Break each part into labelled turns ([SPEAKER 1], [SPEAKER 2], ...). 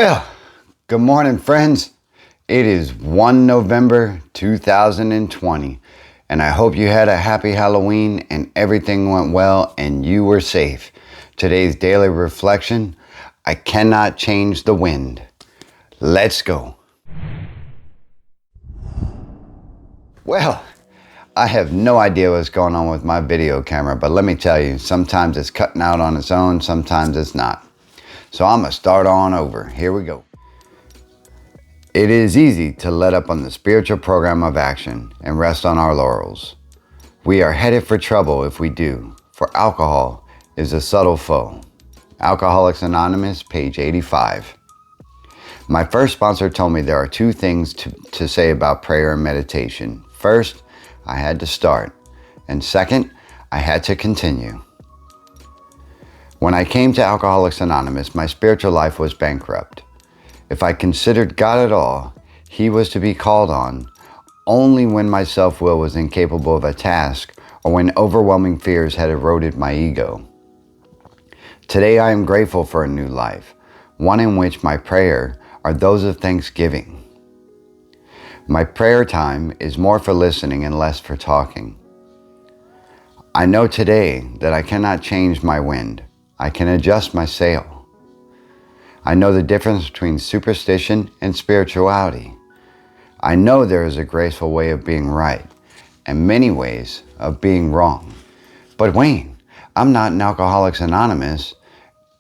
[SPEAKER 1] Well, good morning, friends. It is 1 November 2020, and I hope you had a happy Halloween and everything went well and you were safe. Today's daily reflection: I cannot change the wind. Let's go. Well, I have no idea what's going on with my video camera, but let me tell you, sometimes it's cutting out on its own, sometimes it's not. So I'm gonna start on over. Here we go. It is easy to let up on the spiritual program of action and rest on our laurels. We are headed for trouble if we do, for alcohol is a subtle foe. Alcoholics Anonymous, page 85. My first sponsor told me there are two things to say about prayer and meditation. First, I had to start, and second, I had to continue. When I came to Alcoholics Anonymous, my spiritual life was bankrupt. If I considered God at all, He was to be called on only when my self-will was incapable of a task or when overwhelming fears had eroded my ego. Today I am grateful for a new life, one in which my prayer are those of thanksgiving. My prayer time is more for listening and less for talking. I know today that I cannot change my wind. I can adjust my sail. I know the difference between superstition and spirituality. I know there is a graceful way of being right and many ways of being wrong. But Wayne, I'm not in Alcoholics Anonymous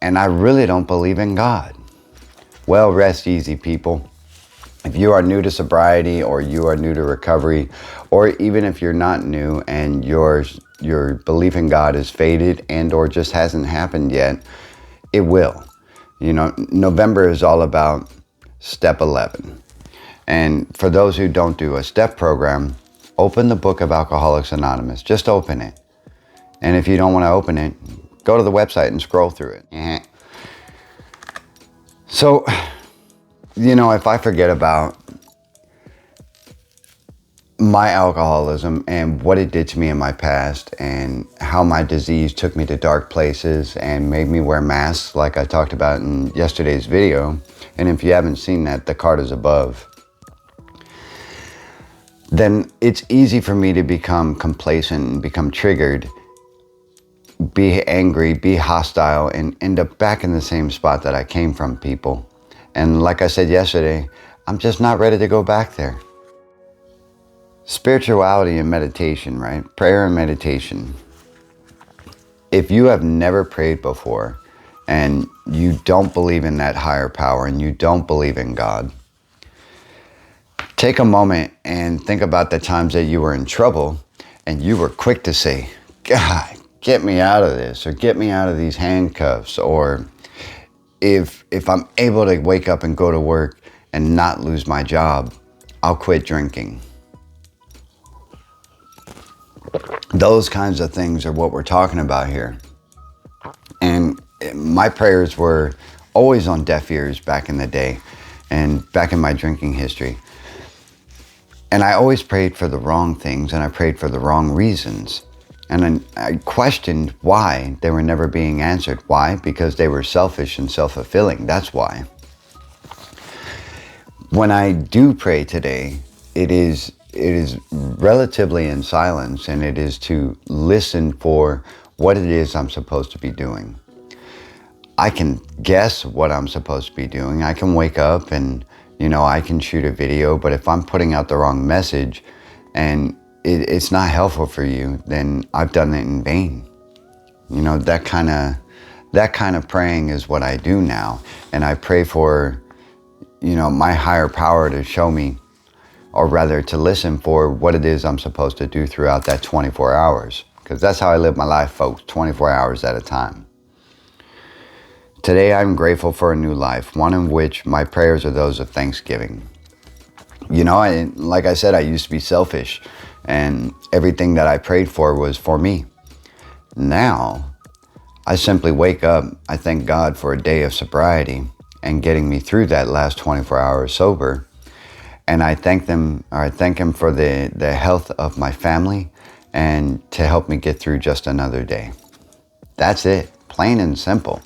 [SPEAKER 1] and I really don't believe in God. Well, rest easy, people. If you are new to sobriety or you are new to recovery, or even if you're not new and your belief in God is faded and or just hasn't happened yet, it will. You know, November is all about step 11. And for those who don't do a step program, open the book of Alcoholics Anonymous. Just open it. And if you don't want to open it, go to the website and scroll through it. So, you know, if I forget about my alcoholism and what it did to me in my past and how my disease took me to dark places and made me wear masks like I talked about in yesterday's video, and if you haven't seen that, the card is above, then it's easy for me to become complacent and become triggered, be angry, be hostile, and end up back in the same spot that I came from, people. And like I said yesterday, I'm just not ready to go back there. Spirituality and meditation, right? Prayer and meditation. If you have never prayed before and you don't believe in that higher power and you don't believe in God, take a moment and think about the times that you were in trouble and you were quick to say, God, get me out of this, or get me out of these handcuffs, or if I'm able to wake up and go to work and not lose my job, I'll quit drinking. Those kinds of things are what we're talking about here. And my prayers were always on deaf ears back in the day and back in my drinking history. And I always prayed for the wrong things and I prayed for the wrong reasons. And then I questioned why they were never being answered. Why? Because they were selfish and self-fulfilling. That's why. When I do pray today, it is relatively in silence, and it is to listen for what it is I'm supposed to be doing. I can guess what I'm supposed to be doing. I can wake up and, you know, I can shoot a video, but if I'm putting out the wrong message and it's not helpful for you, then I've done it in vain. You know, that kind of praying is what I do now. And I pray for, you know, my higher power to show me, or rather to listen for what it is I'm supposed to do throughout that 24 hours. Because that's how I live my life, folks, 24 hours at a time. Today I'm grateful for a new life, one in which my prayers are those of thanksgiving. You know, like I said, I used to be selfish, and everything that I prayed for was for me. Now, I simply wake up, I thank God for a day of sobriety and getting me through that last 24 hours sober. And I thank Him for the health of my family and to help me get through just another day. That's it, plain and simple.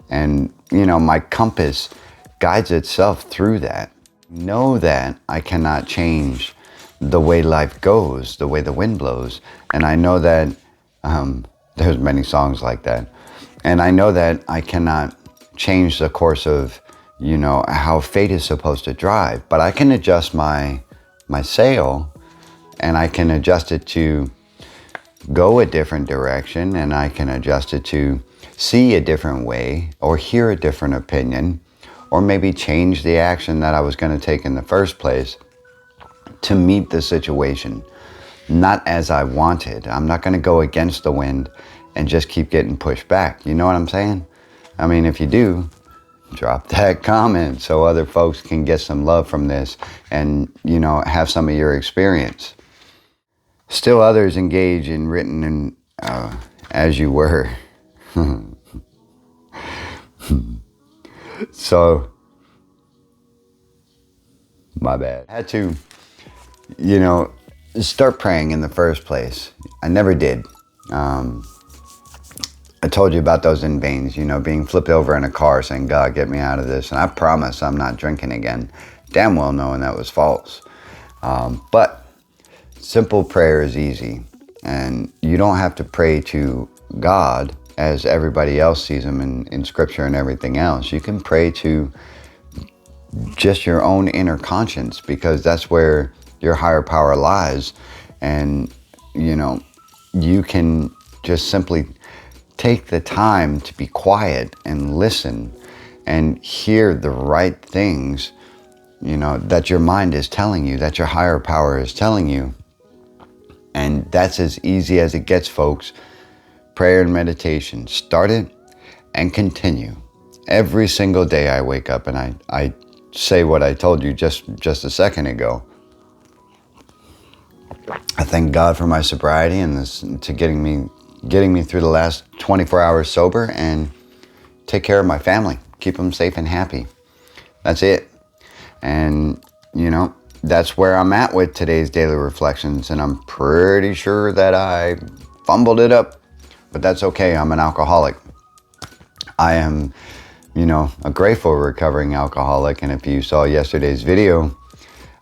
[SPEAKER 1] And, you know, my compass guides itself through that. Know that I cannot change the way life goes, the way the wind blows. And I know that there's many songs like that. And I know that I cannot change the course of, how fate is supposed to drive, but I can adjust my sail, and I can adjust it to go a different direction, and I can adjust it to see a different way or hear a different opinion, or maybe change the action that I was going to take in the first place to meet the situation, not as I wanted. I'm not going to go against the wind and just keep getting pushed back. You know what I'm saying? I mean, if you do, drop that comment so other folks can get some love from this and, have some of your experience. Still others engage in written and as you were. So, my bad. I had to, start praying in the first place. I never did. I told you about those in vains, being flipped over in a car saying, God, get me out of this. And I promise I'm not drinking again. Damn well knowing that was false. But simple prayer is easy. And you don't have to pray to God as everybody else sees him in scripture and everything else. You can pray to just your own inner conscience, because that's where your higher power lies. And, you can just simply take the time to be quiet and listen and hear the right things, that your mind is telling you, that your higher power is telling you. And that's as easy as it gets, folks. Prayer and meditation. Start it and continue. Every single day I wake up and I say what I told you just a second ago. I thank God for my sobriety and this to getting me through the last 24 hours sober, and take care of my family, keep them safe and happy. That's it. And, that's where I'm at with today's daily reflections, and I'm pretty sure that I fumbled it up, but that's okay. I'm an alcoholic. I am, a grateful recovering alcoholic, and if you saw yesterday's video,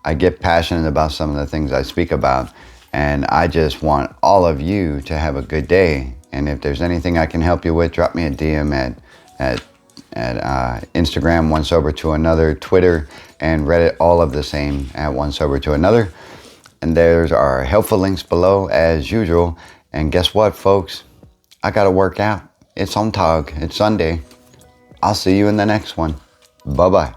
[SPEAKER 1] I get passionate about some of the things I speak about, and I just want all of you to have a good day. And if there's anything I can help you with, drop me a DM at Instagram, One Sober to Another, Twitter, and Reddit, all of the same at One Sober to Another. And there's our helpful links below as usual. And guess what, folks? I gotta work out. It's on Tog. It's Sunday. I'll see you in the next one. Bye-bye.